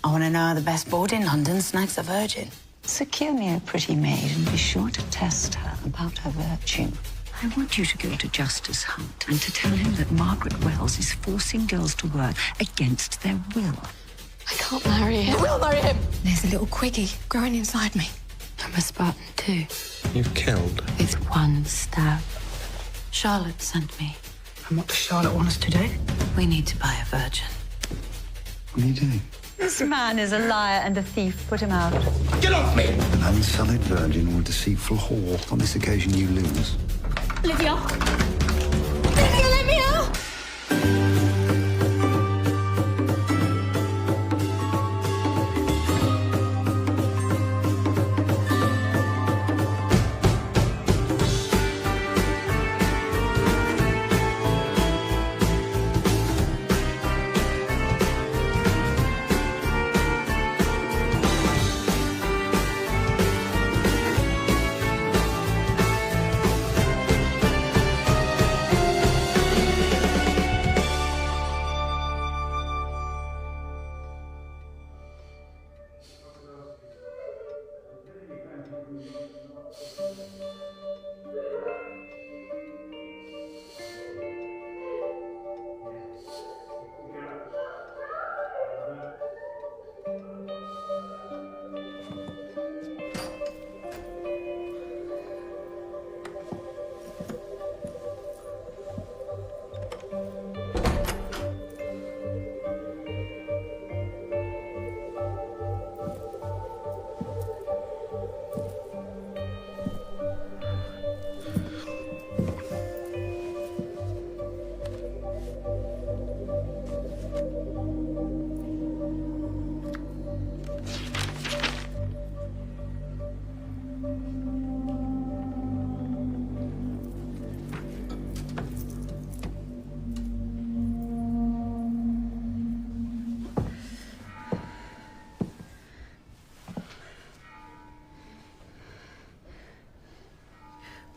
I want to know how the best board in London snags a virgin. Secure me a pretty maid and be sure to test her about her virtue. I want you to go to Justice Hunt and to tell him that Margaret Wells is forcing girls to work against their will. I can't marry him. I will marry him. There's a little quiggy growing inside me. I'm a Spartan too. You've killed? With one stab. Charlotte sent me. And what does Charlotte want us to do? We need to buy a virgin. What are you doing? This man is a liar and a thief. Put him out. Get off me! An unsullied virgin or a deceitful whore. On this occasion, you lose. Olivia! Olivia, let me out!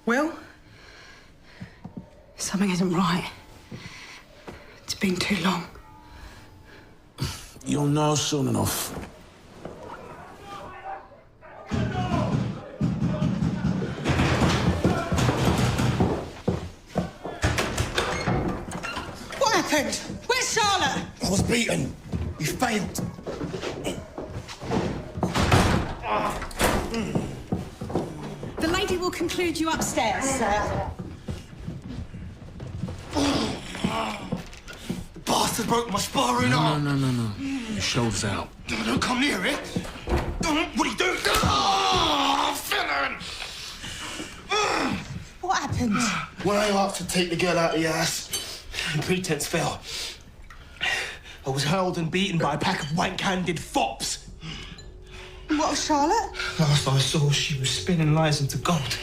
Will? Something isn't right. It's been too long. You'll know soon enough. What happened? Where's Charlotte? I was beaten. You failed. The lady will conclude you upstairs. Bastard broke my sparring arm. No. Your shoulder's out. Don't come near it. What are you doing? Oh, villain! What happened? When I asked to take the girl out of your ass, the pretense fell. I was held and beaten by a pack of wank-handed fops. What of Charlotte? Last I saw, she was spinning lies into gold.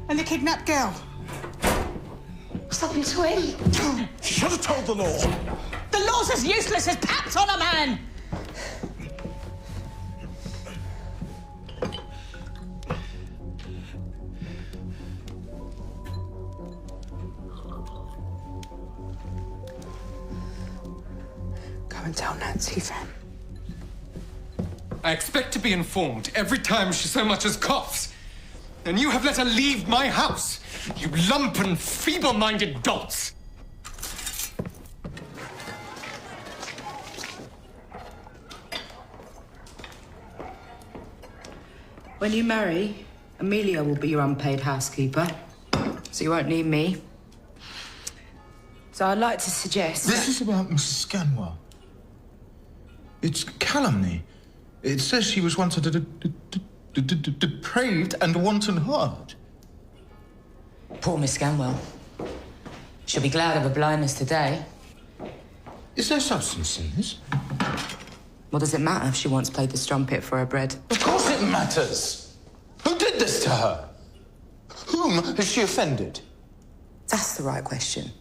And the kidnapped girl? What's happened to him? She should have told the law. The law's as useless as pats on a man! Go and tell Nancy, Fran. I expect to be informed every time she so much as coughs. And you have let her leave my house, you lumpen, feeble-minded dolts. When you marry, Amelia will be your unpaid housekeeper, so you won't need me. So I'd like to suggest... This is about Mrs. Scanwell. It's calumny. It says she was once a depraved and wanton heart. Poor Miss Scanwell. She'll be glad of her blindness today. Is there substance in this? What does it matter if she once played the strumpet for her bread? Of course it matters. Who did this to her? Whom has she offended? That's the right question.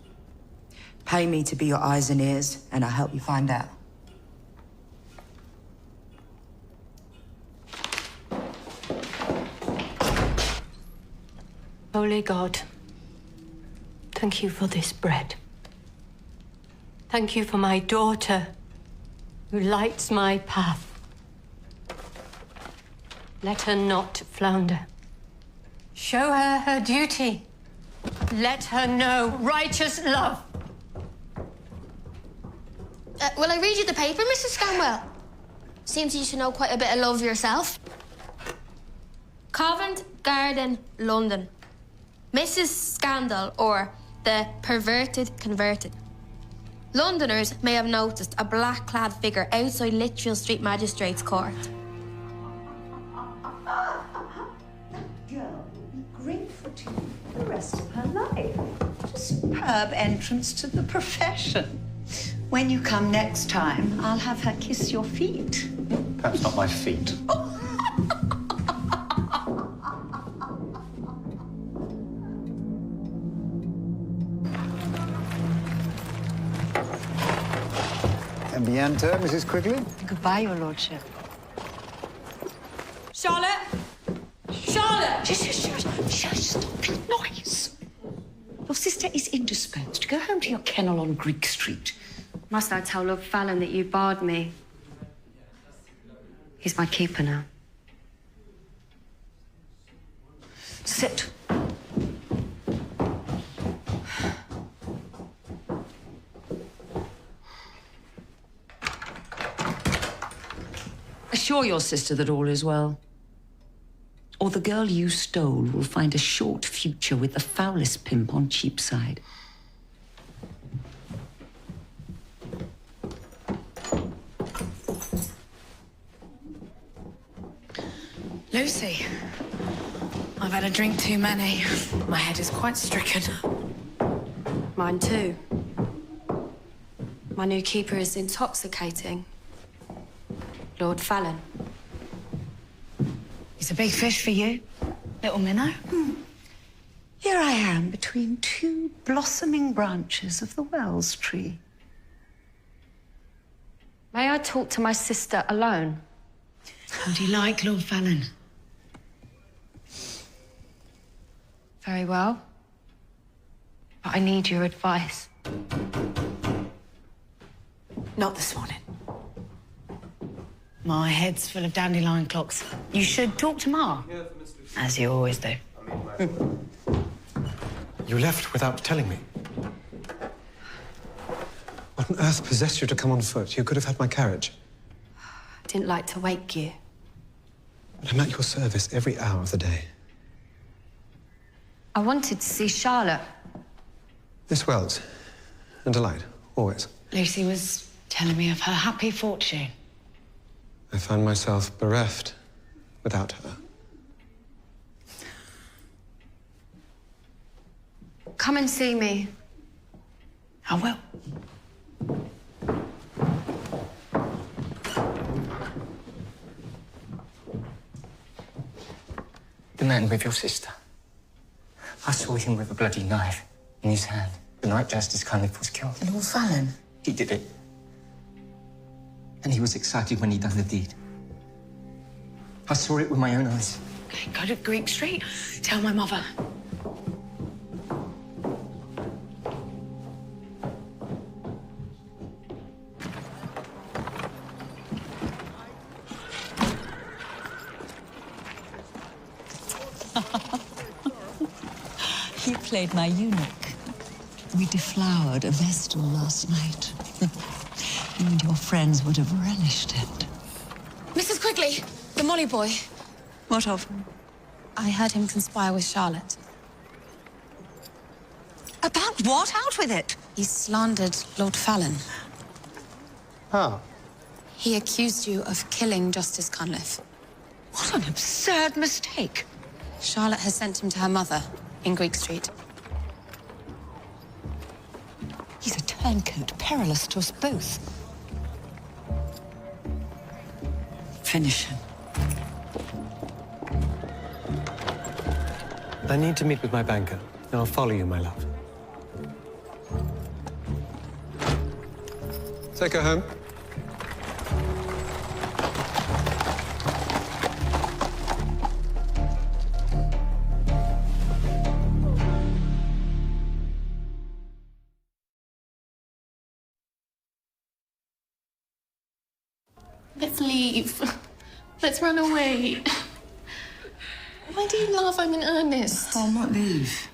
Pay me to be your eyes and ears, and I'll help you find out. Holy God, thank you for this bread. Thank you for my daughter who lights my path. Let her not flounder. Show her her duty. Let her know righteous love. Will I read you the paper, Mrs. Scanwell? Seems you should know quite a bit of love yourself. Covent Garden, London. Mrs. Scandal, or the perverted converted. Londoners may have noticed a black-clad figure outside Lichfield Street Magistrates' Court. That girl will be grateful to you for the rest of her life. What a superb entrance to the profession. When you come next time, I'll have her kiss your feet. Perhaps not my feet. And bientôt, Mrs. Quigley. Goodbye, Your Lordship. Charlotte! Charlotte! Shush, stop that noise. Your sister is indisposed. Go home to your kennel on Greek Street. Must I tell Lord Fallon that you barred me? He's my keeper now. Sit. Assure your sister that all is well. Or the girl you stole will find a short future with the foulest pimp on Cheapside. Lucy, I've had a drink too many. My head is quite stricken. Mine too. My new keeper is intoxicating. Lord Fallon. He's a big fish for you, little minnow. Here I am between two blossoming branches of the Wells tree. May I talk to my sister alone? How do you like Lord Fallon? Very well. But I need your advice. Not this morning. My head's full of dandelion clocks. You should talk to Ma, as you always do. You left without telling me. What on earth possessed you to come on foot? You could have had my carriage. I didn't like to wake you. I'm at your service every hour of the day. I wanted to see Charlotte. Miss Wells, a delight, always. Lucy was telling me of her happy fortune. I found myself bereft without her. Come and see me. I will. The man with your sister. I saw him with a bloody knife in his hand the night Justice Cunliffe was killed. Lord Fallon? He did it. And he was excited when he done the deed. I saw it with my own eyes. Okay, go to Greek Street. Tell my mother. You played my eunuch. We deflowered a vestal last night. You and your friends would have relished it. Mrs. Quigley, the Molly boy. What of him? I heard him conspire with Charlotte. About what? Out with it! He slandered Lord Fallon. How? He accused you of killing Justice Cunliffe. What an absurd mistake. Charlotte has sent him to her mother in Greek Street. He's a turncoat, perilous to us both. Finish him. I need to meet with my banker. I'll follow you, my love. Take her home. Let's leave. Let's run away. Why do you laugh? I'm in earnest. I'll not leave.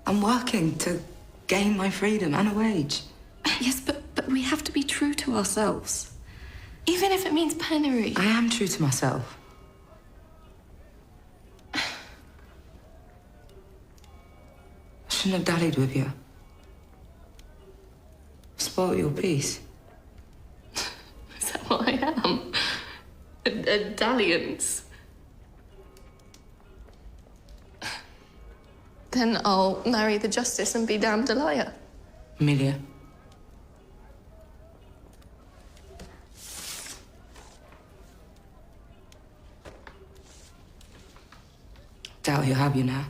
I'm working to gain my freedom and a wage. Yes, but we have to be true to ourselves. Even if it means penury. I am true to myself. I shouldn't have dallied with you. Spoil your peace. Is that what I am? A dalliance? Then I'll marry the justice and be damned a liar. Amelia. Doubt he'll have you now.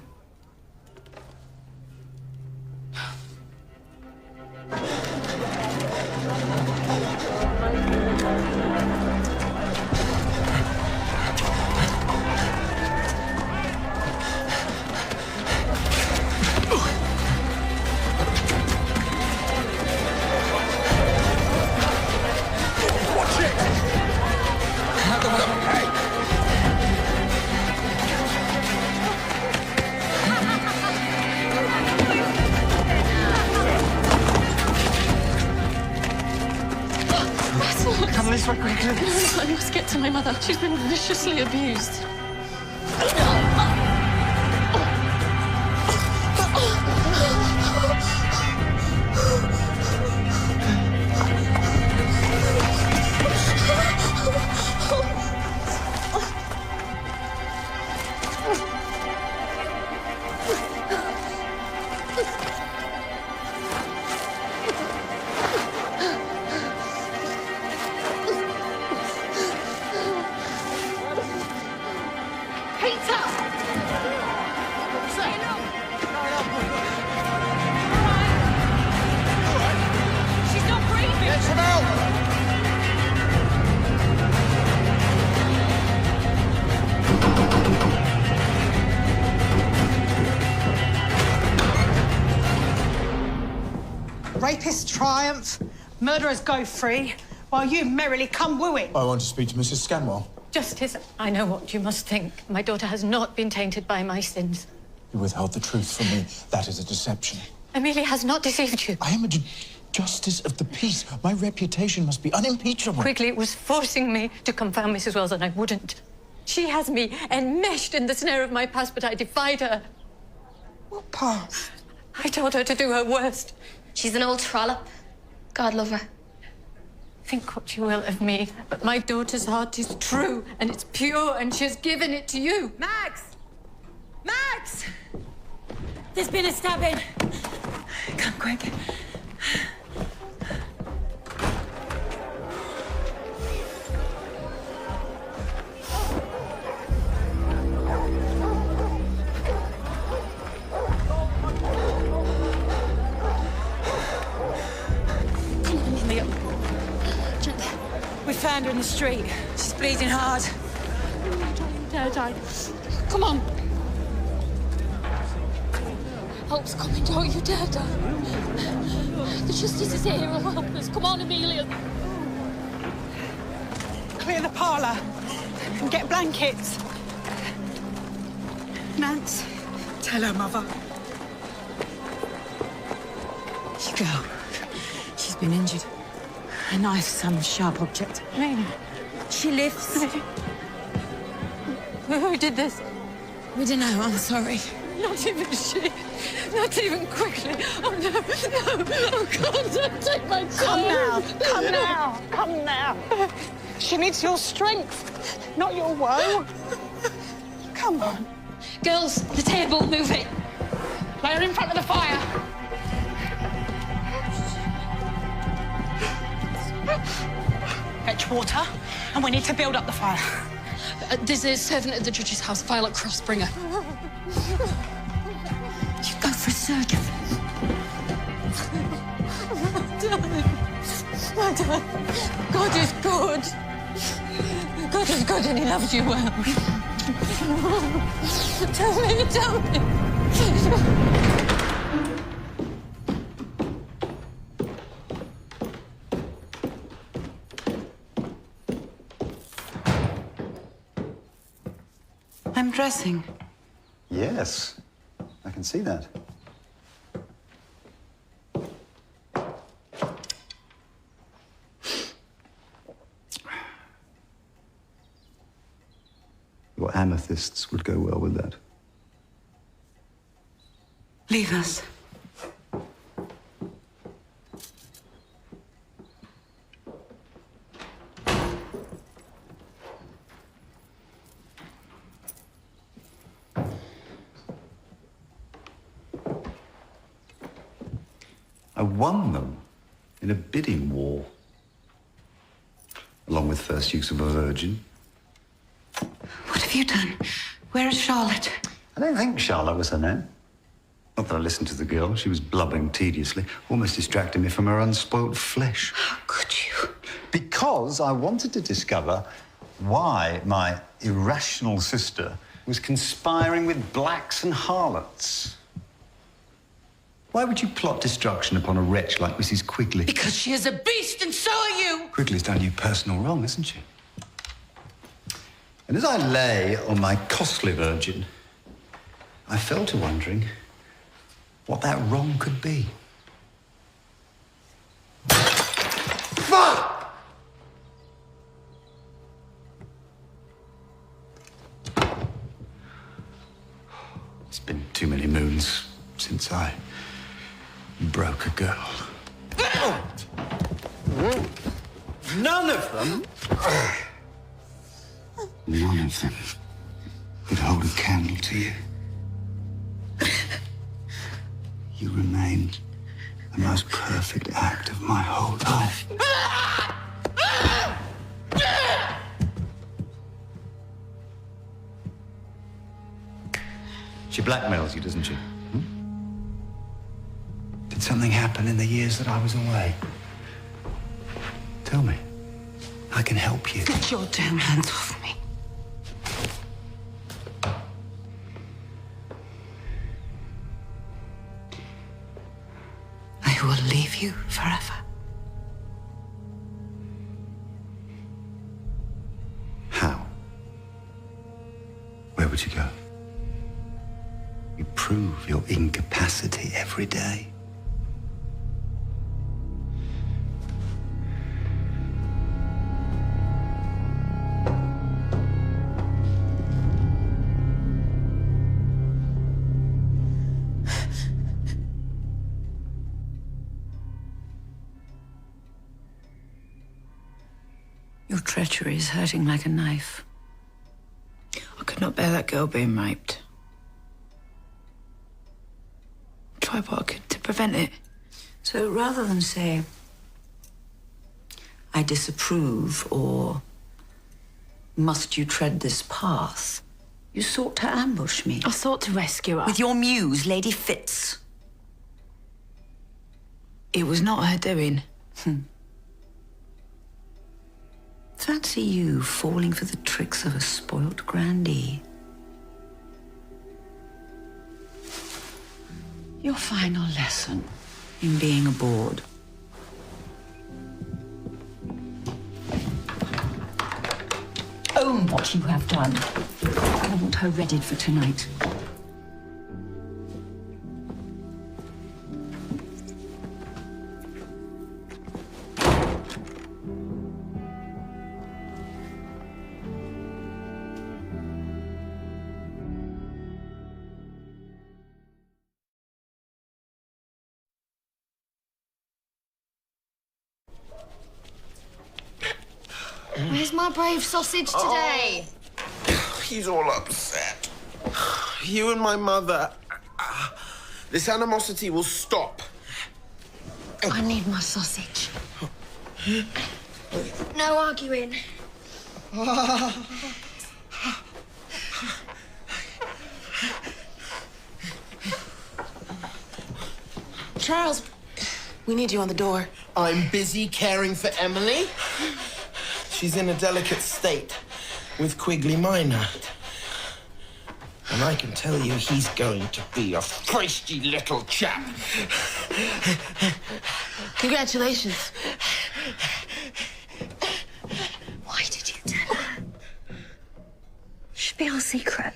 Come this way quickly. I must get to my mother. She's been viciously abused. Rapists triumph, murderers go free, while you merrily come wooing. I want to speak to Mrs. Scanwell. Justice, I know what you must think. My daughter has not been tainted by my sins. You withheld the truth from me. That is a deception. Amelia has not deceived you. I am a justice of the peace. My reputation must be unimpeachable. Quickly, it was forcing me to confound Mrs. Wells, and I wouldn't. She has me enmeshed in the snare of my past, but I defied her. What past? I told her to do her worst. She's an old trollop. God love her. Think what you will of me, but my daughter's heart is true, and it's pure, and she has given it to you. Max! Max! There's been a stabbing. Come quick. We found her in the street. She's bleeding hard. Dare die. Come on. Help's coming, don't you dare die. The justice is here, he'll help us. Come on, Amelia. Clear the parlour and get blankets. Nance, tell her mother. Girl, she's been injured. A knife, some sharp object. Amelia. She lives. Who did this? We don't know, I'm sorry. Not even she. Not even quickly. Oh, no, no. Oh, God, don't take my child. Come now. Come now. She needs your strength, not your woe. Come on. Girls, the table, move it. Lay her in front of the fire. Fetch water, and we need to build up the fire. There's a servant at the judge's house, Violet Crossbringer. You go for surgery. My dad. God is good. God is good and he loves you well. Tell me. I'm dressing. Yes, I can see that. Your amethysts would go well with that. Leave us. I won them in a bidding war, along with first use of a virgin. What have you done? Where is Charlotte? I don't think Charlotte was her name. Not that I listened to the girl. She was blubbering tediously, almost distracting me from her unspoilt flesh. How could you? Because I wanted to discover why my irrational sister was conspiring with blacks and harlots. Why would you plot destruction upon a wretch like Mrs. Quigley? Because she is a beast, and so are you! Quigley's done you personal wrong, hasn't she? And as I lay on my costly virgin, I fell to wondering what that wrong could be. Fuck! It's been too many moons since I broke a girl. None of them? None of them could hold a candle to you. You remain the most perfect act of my whole life. She blackmails you, doesn't she? Did something happen in the years that I was away? Tell me. I can help you. Get your damn hands off me. I will leave you forever. How? Where would you go? You prove your incapacity every day. Your treachery is hurting like a knife. I could not bear that girl being raped. Tried what I could to prevent it. So rather than say, I disapprove, or must you tread this path, you sought to ambush me. I sought to rescue her. With your muse, Lady Fitz. It was not her doing. Fancy you falling for the tricks of a spoilt grandee. Your final lesson in being a bawd. Own what you have done. I want her readied for tonight. Where's my brave sausage today? He's all upset. You and my mother. This animosity will stop. I need my sausage. No arguing. Charles, we need you on the door. I'm busy caring for Emily. She's in a delicate state with Quigley Minor. And I can tell you he's going to be a feisty little chap. Congratulations. Why did you tell her? Should be our secret.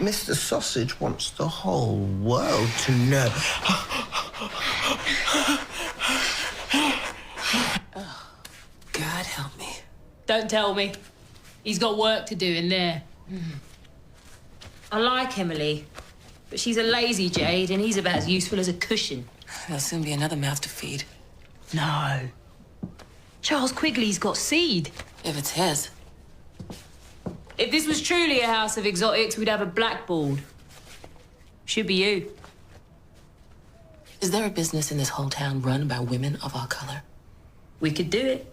Mr. Sausage wants the whole world to know. God help me. Don't tell me. He's got work to do in there. I like Emily, but she's a lazy jade and he's about as useful as a cushion. There'll soon be another mouth to feed. No. Charles Quigley's got seed. If it's his. If this was truly a house of exotics, we'd have a blackboard. Should be you. Is there a business in this whole town run by women of our color? We could do it.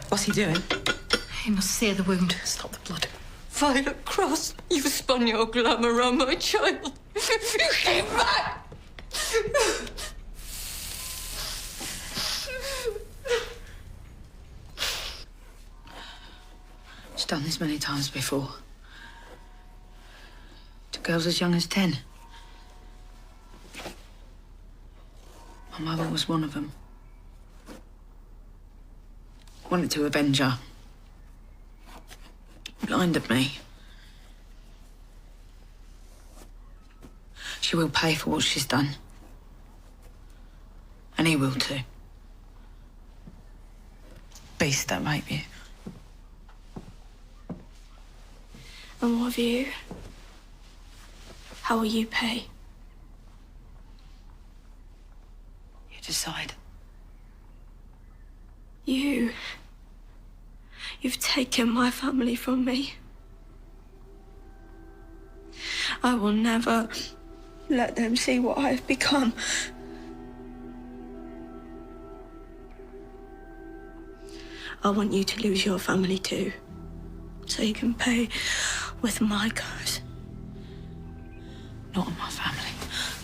What's he doing? He must sear the wound. Stop the blood. Violet Cross, you've spun your glamour on my child. You came back! She's done this many times before. To girls as young as 10. My mother was one of them. Wanted to avenge her. Blinded me. She will pay for what she's done. And he will too. Beast that make you. And what of you? How will you pay? You decide. You've taken my family from me. I will never let them see what I've become. I want you to lose your family too, so you can pay with my curse. Not on my family.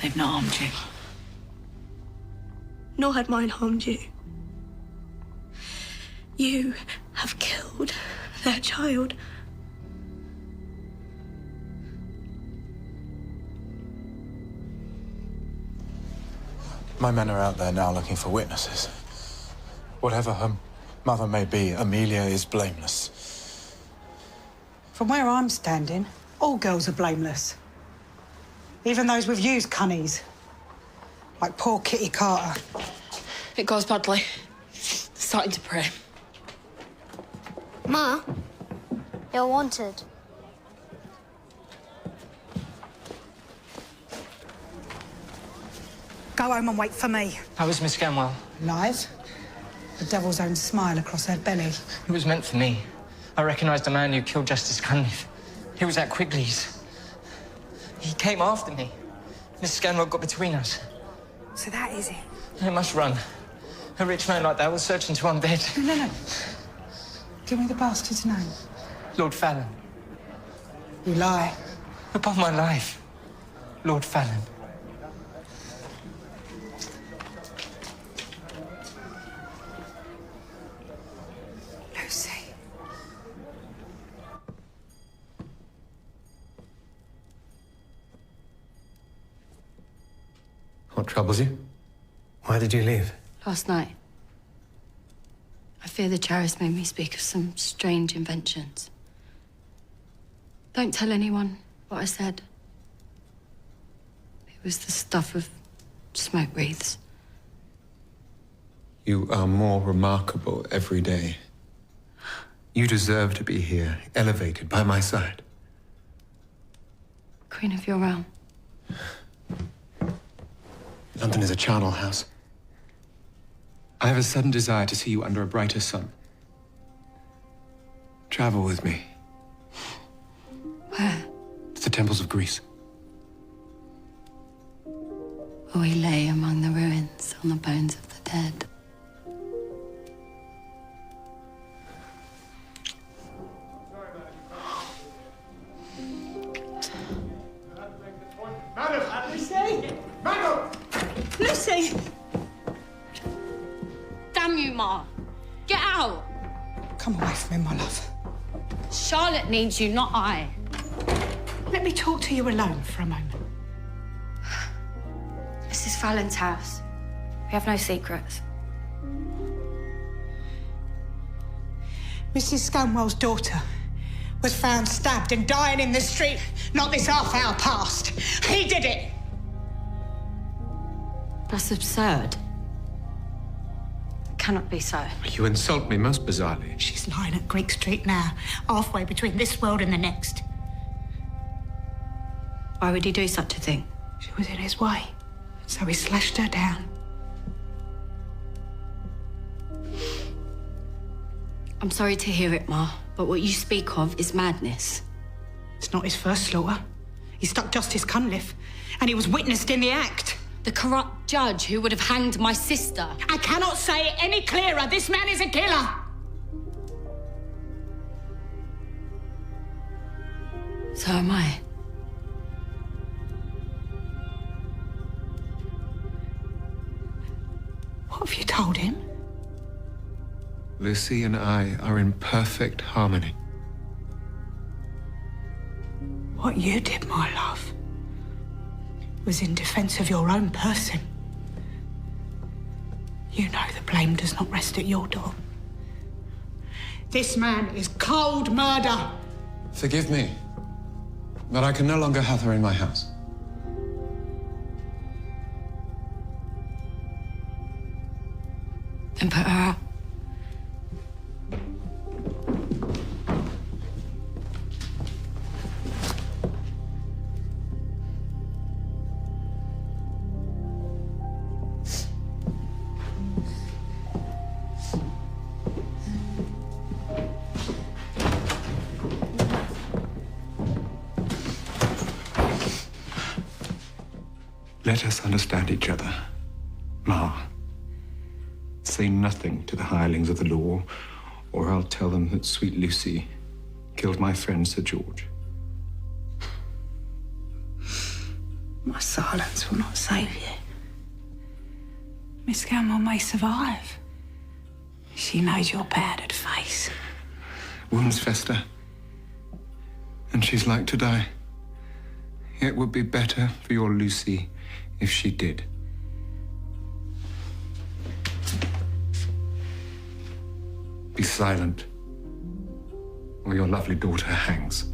They've not harmed you. Nor had mine harmed you. You have killed their child. My men are out there now looking for witnesses. Whatever her mother may be, Amelia is blameless. From where I'm standing, all girls are blameless. Even those with used cunnies. Like poor Kitty Carter. It goes badly. Starting to pray. Ma, you're wanted. Go home and wait for me. How was Miss Gamwell? Lies. The devil's own smile across her belly. It was meant for me. I recognised the man who killed Justice Cunliffe. He was at Quigley's. He came after me. Mrs. Scanwell got between us. So that is it. I must run. A rich man like that will search until I'm dead. No. Give me the bastard's name. Lord Fallon. You lie. Upon my life. Lord Fallon. Lucy. What troubles you? Why did you leave? Last night, I fear the Charis made me speak of some strange inventions. Don't tell anyone what I said. It was the stuff of smoke wreaths. You are more remarkable every day. You deserve to be here, elevated by my side. Queen of your realm. London is a charnel house. I have a sudden desire to see you under a brighter sun. Travel with me. Where? To the temples of Greece. Where we lay among the ruins on the bones of the dead. Lucy! Damn you, Ma! Get out! Come away from him, my love. Charlotte needs you, not I. Let me talk to you alone for a moment. This is Fallon's house. We have no secrets. Mrs. Scanwell's daughter was found stabbed and dying in the street not this half hour past. He did it! That's absurd. It cannot be so. You insult me most bizarrely. She's lying at Greek Street now, halfway between this world and the next. Why would he do such a thing? She was in his way, so he slashed her down. I'm sorry to hear it, Ma, but what you speak of is madness. It's not his first slaughter. He stuck Justice Cunliffe, and he was witnessed in the act. The corrupt judge who would have hanged my sister. I cannot say it any clearer. This man is a killer. So am I. What have you told him? Lucy and I are in perfect harmony. What you did, my love, was in defense of your own person. You know the blame does not rest at your door. This man is cold murder. Forgive me, but I can no longer have her in my house. Then put her out. Let us understand each other, Ma. Say nothing to the hirelings of the law, or I'll tell them that sweet Lucy killed my friend Sir George. My silence will not save you. Miss Scanwell may survive. She knows your powdered face. Wounds fester, and she's like to die. It would be better for your Lucy if she did. Be silent, or your lovely daughter hangs.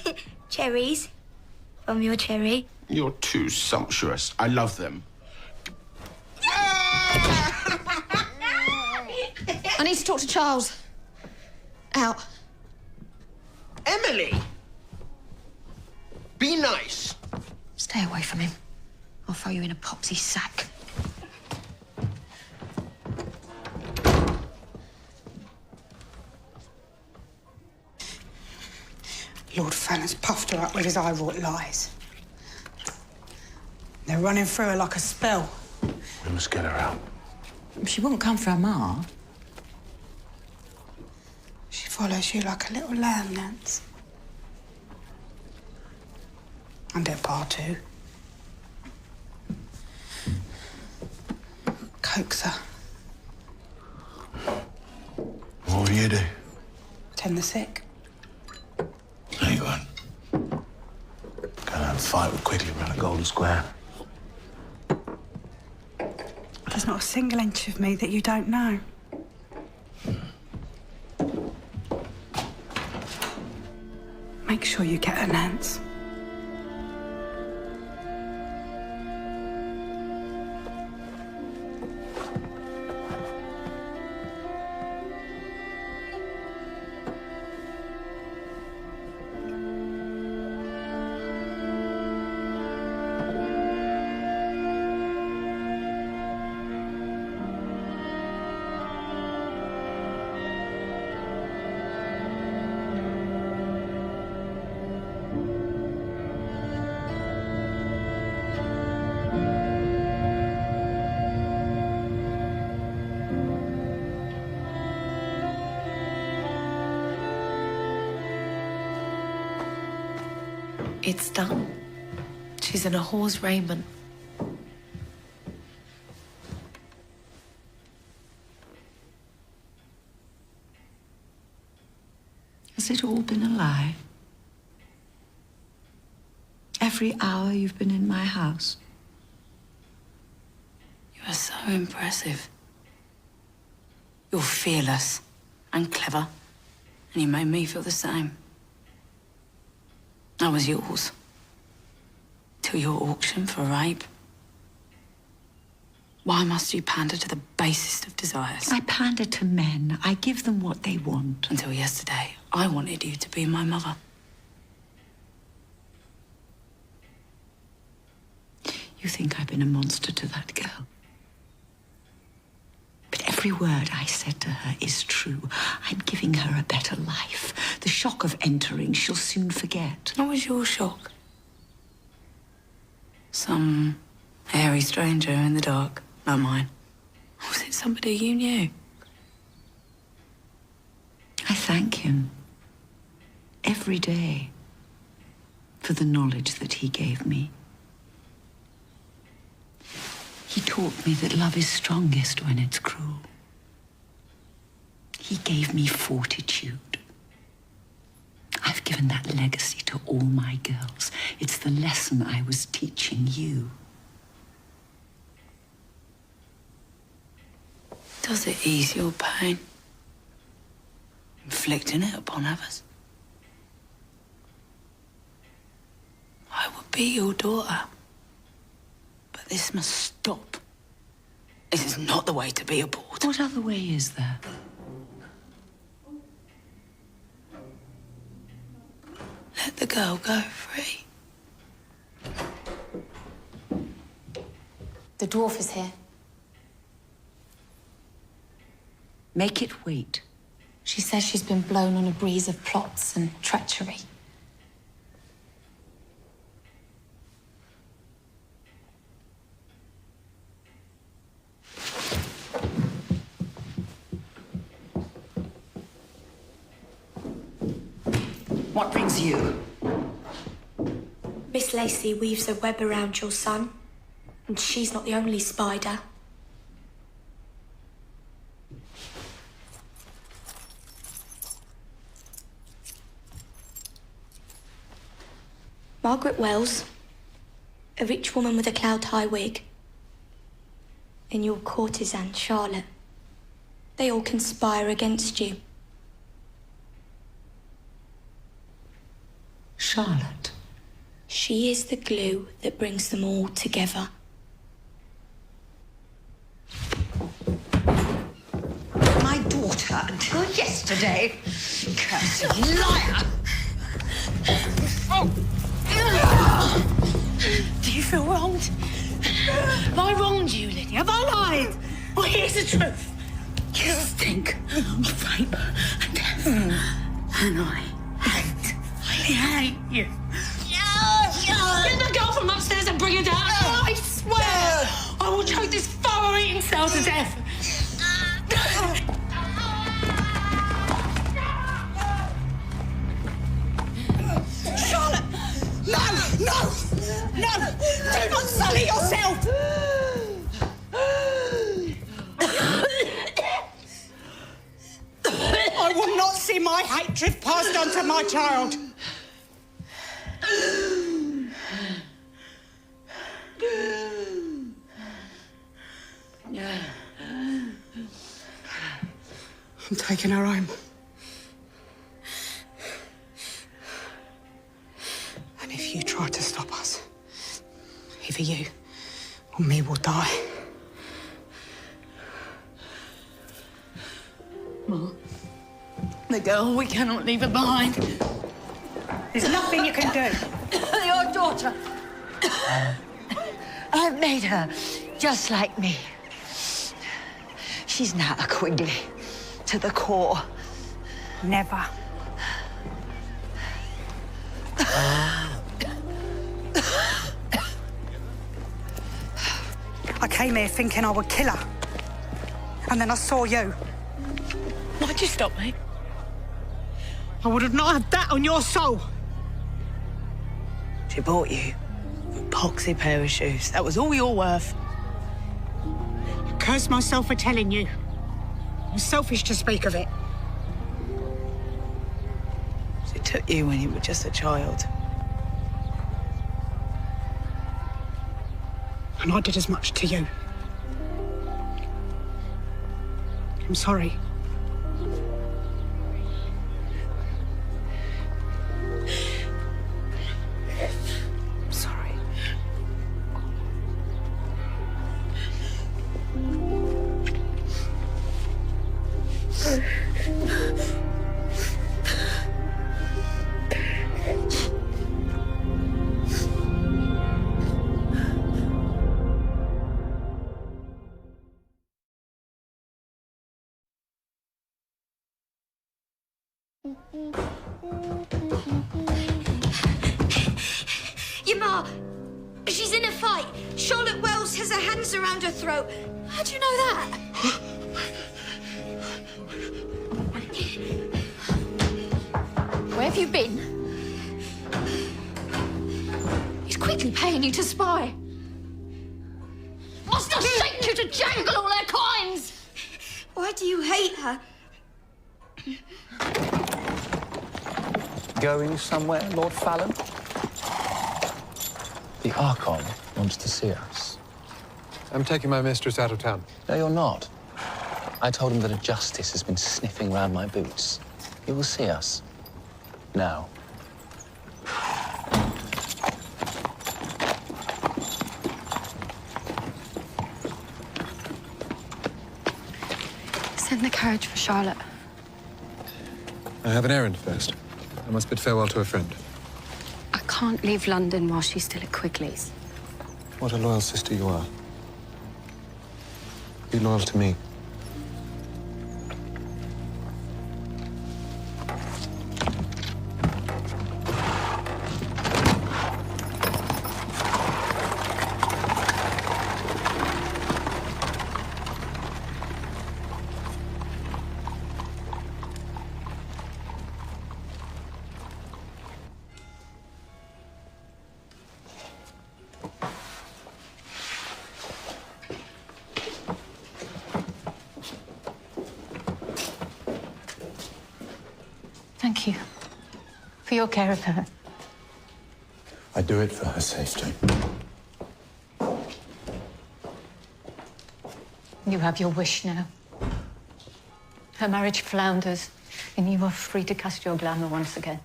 Look, cherries from your cherry. You're too sumptuous. I love them. I need to talk to Charles. Out. Emily! Be nice. Stay away from him. I'll throw you in a popsy sack. Lord Fallon's puffed her up with his eye-wrought lies. They're running through her like a spell. We must get her out. She wouldn't come for her ma. She follows you like a little lamb, Nance. And her pa, too. Coax her. What will you do? Tend the sick. No, you won't. Go and fight with Quigley around a Golden Square. There's not a single inch of me that you don't know. Make sure you get her, Nance. It's done. She's in a whore's raiment. Has it all been a lie? Every hour you've been in my house? You are so impressive. You're fearless and clever, and you made me feel the same. I was yours. Till your auction for rape. Why must you pander to the basest of desires? I pander to men. I give them what they want. Until yesterday, I wanted you to be my mother. You think I've been a monster to that girl? But every word I said to her is true. I'm giving her a better life. The shock of entering she'll soon forget. What was your shock? Some hairy stranger in the dark, not mine. Or was it somebody you knew? I thank him every day for the knowledge that he gave me. He taught me that love is strongest when it's cruel. He gave me fortitude. I've given that legacy to all my girls. It's the lesson I was teaching you. Does it ease your pain? Inflicting it upon others? I would be your daughter. But this must stop. This is not the way to be a board. What other way is there? Let the girl go free. The dwarf is here. Make it wait. She says she's been blown on a breeze of plots and treachery. What brings you? Miss Lacey weaves a web around your son, and she's not the only spider. Margaret Wells, a rich woman with a cloud-high wig, and your courtesan, Charlotte. They all conspire against you. Charlotte. She is the glue that brings them all together. My daughter, until yesterday. Cursed liar! Do you feel wronged? Have I wronged you, Lydia? Have I lied? Well, here's the truth. You stink of rape and death. And I hate you. Get the girl from upstairs and bring her down. I swear I will choke this fire-eating cell to death. Charlotte! No! No! No! Do not sully yourself! I will not see my hatred passed on to my child. I'm taking her home. And if you try to stop us, either you or me will die. Mom, the girl, we cannot leave her behind. There's nothing you can do. Your daughter. I've made her just like me. She's now a Quigley to the core. Never. I came here thinking I would kill her. And then I saw you. Why'd you stop me? I would have not had that on your soul. She bought you a poxy pair of shoes. That was all you're worth. I curse myself for telling you. It was selfish to speak of it. She took you when you were just a child. And I did as much to you. I'm sorry. I'm sorry. Your ma, she's in a fight. Charlotte Wells has her hands around her throat. How do you know that? Where have you been? He's quickly paying you to spy. Must have shaped you to jangle all their coins! Why do you hate her? Going somewhere, Lord Fallon? The Archon wants to see us. I'm taking my mistress out of town. No, you're not. I told him that a justice has been sniffing round my boots. He will see us. Now. Send the carriage for Charlotte. I have an errand first. I must bid farewell to a friend. I can't leave London while she's still at Quigley's. What a loyal sister you are. Be loyal to me. Thank you for your care of her. I do it for her safety. You have your wish now. Her marriage flounders, and you are free to cast your glamour once again.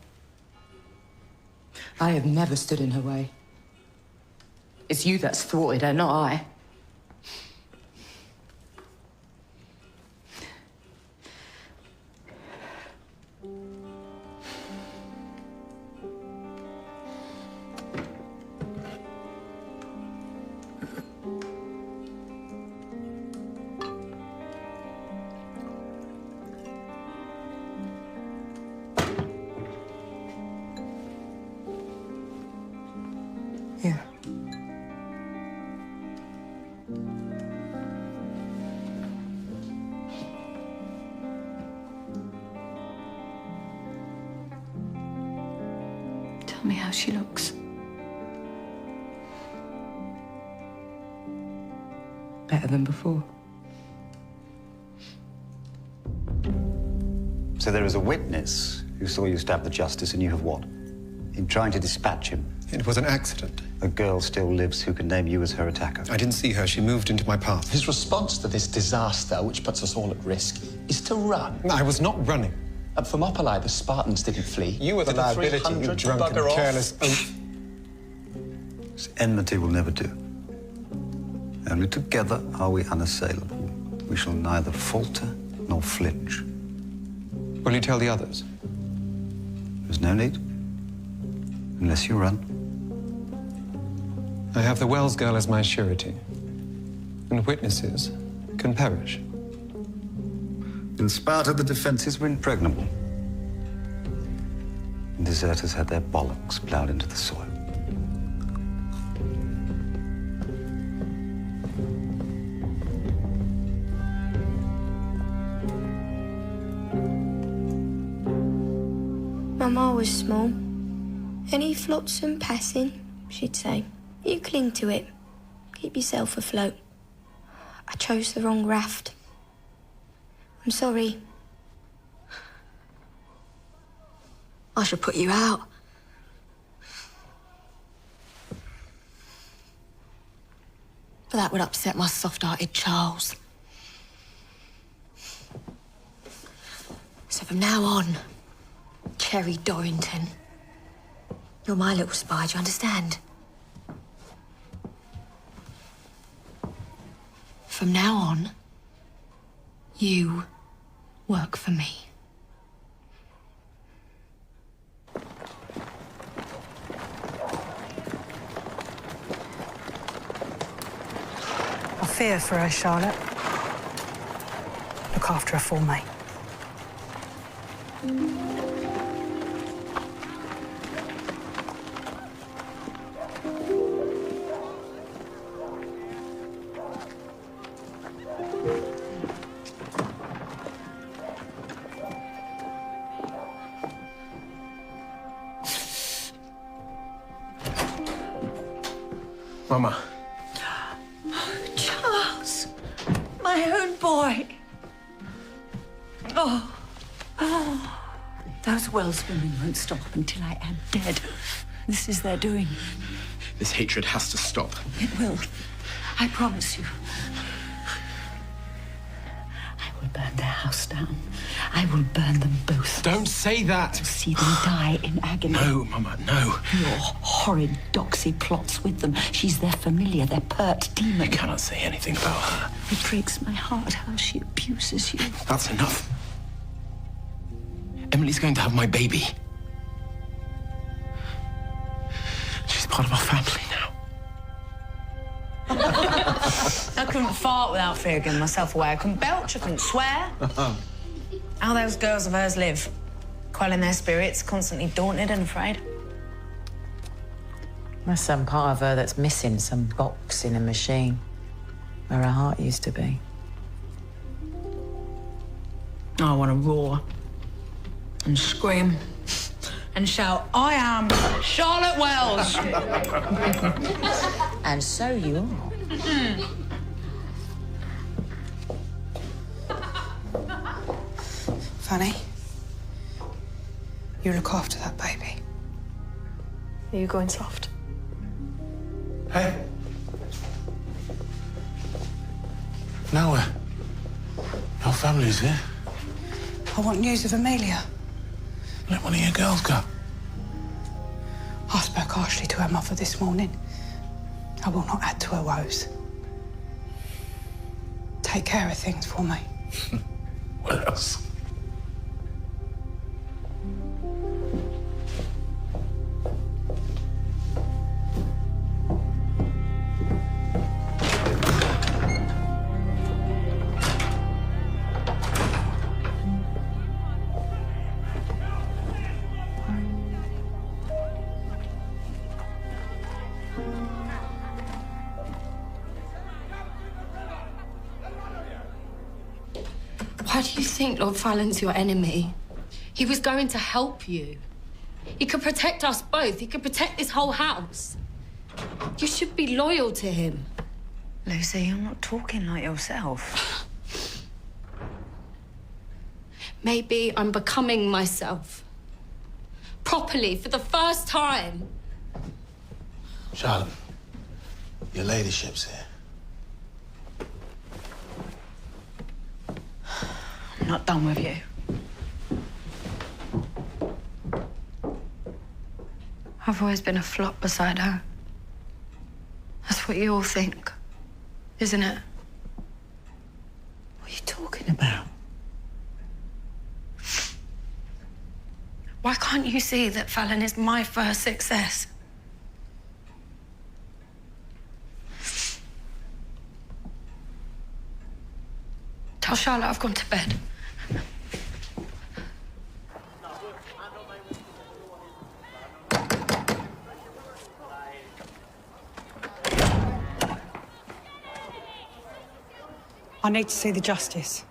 I have never stood in her way. It's you that's thwarted her, not I. Here. Tell me how she looks. Better than before. So there is a witness who saw you stab the justice, and you have what? In trying to dispatch him? It was an accident. A girl still lives who can name you as her attacker. I didn't see her. She moved into my path. His response to this disaster, which puts us all at risk, is to run. I was not running. At Thermopylae, the Spartans didn't flee. You were the Did liability, you 300 drunken, bugger off? careless oaf. This enmity will never do. Only together are we unassailable. We shall neither falter nor flinch. Will you tell the others? There's no need. Unless you run. I have the Wells girl as my surety. And witnesses can perish. In Sparta, the defenses were impregnable. And deserters had their bollocks ploughed into the soil. Mama was small, Any flotsam passing, she'd say. You cling to it. Keep yourself afloat. I chose the wrong raft. I'm sorry. I should put you out. But that would upset my soft-hearted Charles. So from now on, Cherry Dorrington, you're my little spy, do you understand? From now on, you work for me. I fear for her, Charlotte. Look after her for me. Mama. Charles, my own boy. Oh. Those Wells women won't stop until I am dead. This is their doing. This hatred has to stop. It will. I promise you. I will burn their house down. I will burn them both. Don't say that. To see them die in agony. No, Mama, no. Your horrid doxy plots with them. She's their familiar, their pert demon. You cannot say anything about her. It breaks my heart how she abuses you. That's enough. Emily's going to have my baby. She's part of our family now. I couldn't fart without fear giving myself away. I couldn't belch, I couldn't swear. How those girls of hers live, quelling their spirits, constantly daunted and afraid. There's some part of her that's missing, some box in a machine where her heart used to be. I want to roar and scream and shout, I am Charlotte Wells. And so you are. Fanny, you look after that baby. Are you going soft? Hey. Now your family's here. I want news of Amelia. Let one of your girls go. I spoke harshly to her mother this morning. I will not add to her woes. Take care of things for me. What else? Why do you think Lord Fallon's your enemy? He was going to help you. He could protect us both. He could protect this whole house. You should be loyal to him. Lucy, you're not talking like yourself. Maybe I'm becoming myself. Properly, for the first time. Charlotte, your ladyship's here. I'm not done with you. I've always been a flop beside her. That's what you all think, isn't it? What are you talking about? Why can't you see that Fallon is my first success? Tell Charlotte I've gone to bed. I need to see the justice.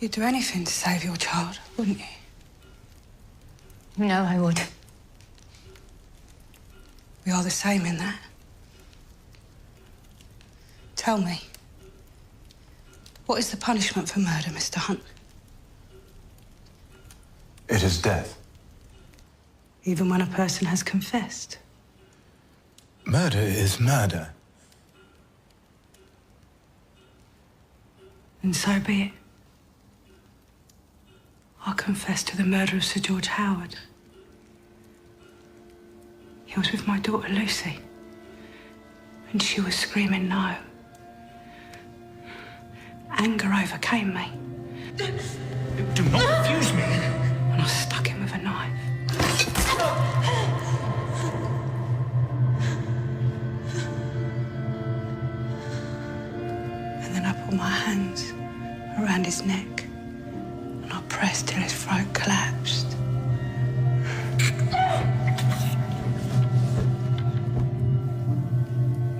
You'd do anything to save your child, wouldn't you? No, I would. We are the same in that. Tell me, what is the punishment for murder, Mr. Hunt? It is death. Even when a person has confessed? Murder is murder. And so be it. I confess to the murder of Sir George Howard. He was with my daughter Lucy, and she was screaming no. Anger overcame me. Do not confuse me. And I stuck him with a knife. And then I put my hands around his neck and I pressed till his throat collapsed.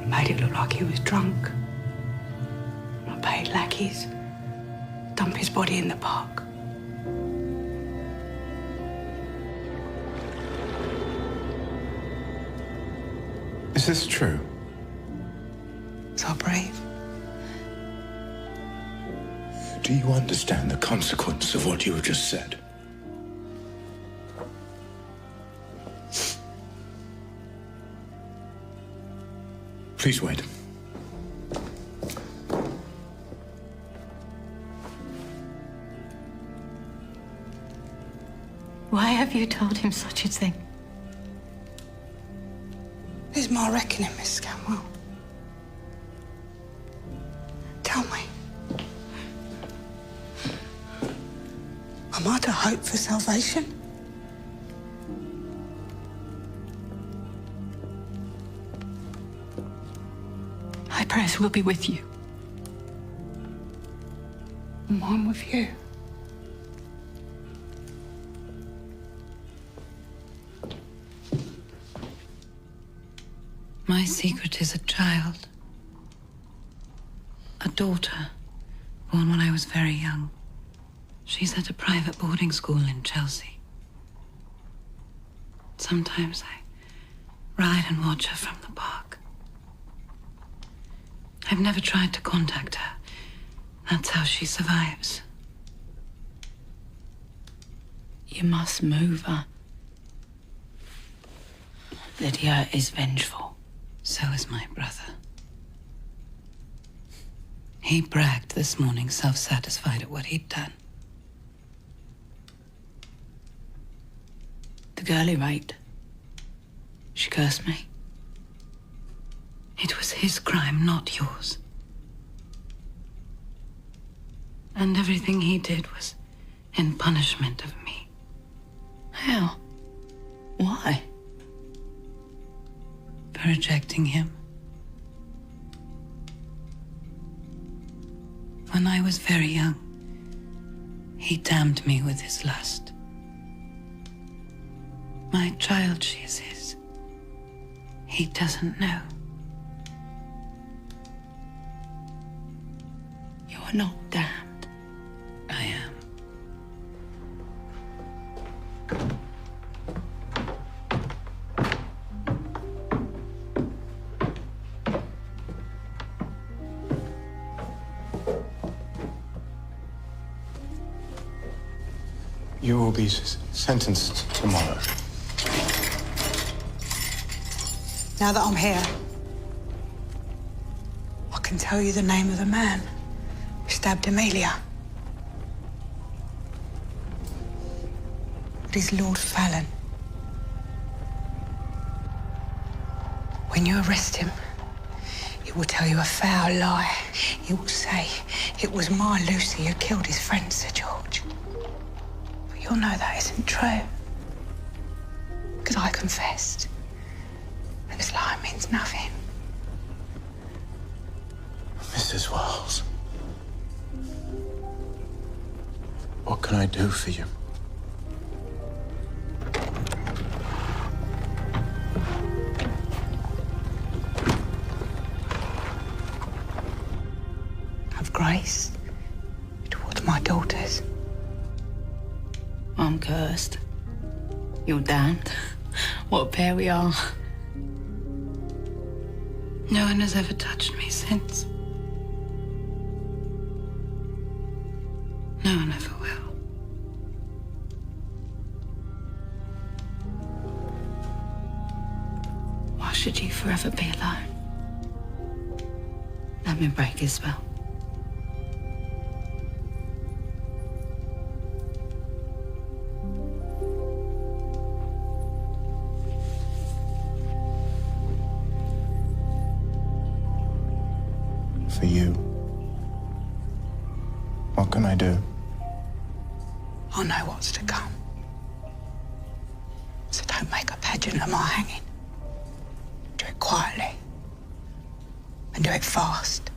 Made it look like he was drunk. I paid lackeys, dump his body in the park. Is this true? So brave. Do you understand the consequence of what you have just said? Please wait. Why have you told him such a thing? It's my reckoning, Miss Scanwell. Tell me. Am I to hope for salvation? My prayers will be with you. And mine with you. My secret is a child. A daughter, born when I was very young. She's at a private boarding school in Chelsea. Sometimes I ride and watch her from the park. I've never tried to contact her. That's how she survives. You must move her. Lydia is vengeful. So is my brother. He bragged this morning, self-satisfied at what he'd done. The girl he raped, she cursed me. It was his crime, not yours. And everything he did was in punishment of me. How? Why? For rejecting him. When I was very young, he damned me with his lust. My child, she is his. He doesn't know. You are not damned. I am. You will be sentenced tomorrow. Now that I'm here, I can tell you the name of the man who stabbed Amelia. It is Lord Fallon. When you arrest him, he will tell you a foul lie. He will say it was my Lucy who killed his friend, Sir George. But you'll know that isn't true. Because I confessed. And this lie means nothing. Mrs. Wells, what can I do for you? Have grace towards my daughter. daughters. I'm cursed. You're damned. What a pair we are. No one has ever touched me since. No one ever will. Why should you forever be alone? Let me break his spell. For you, what can I do? I know what's to come. So don't make a pageant of my hanging. Do it quietly. And do it fast.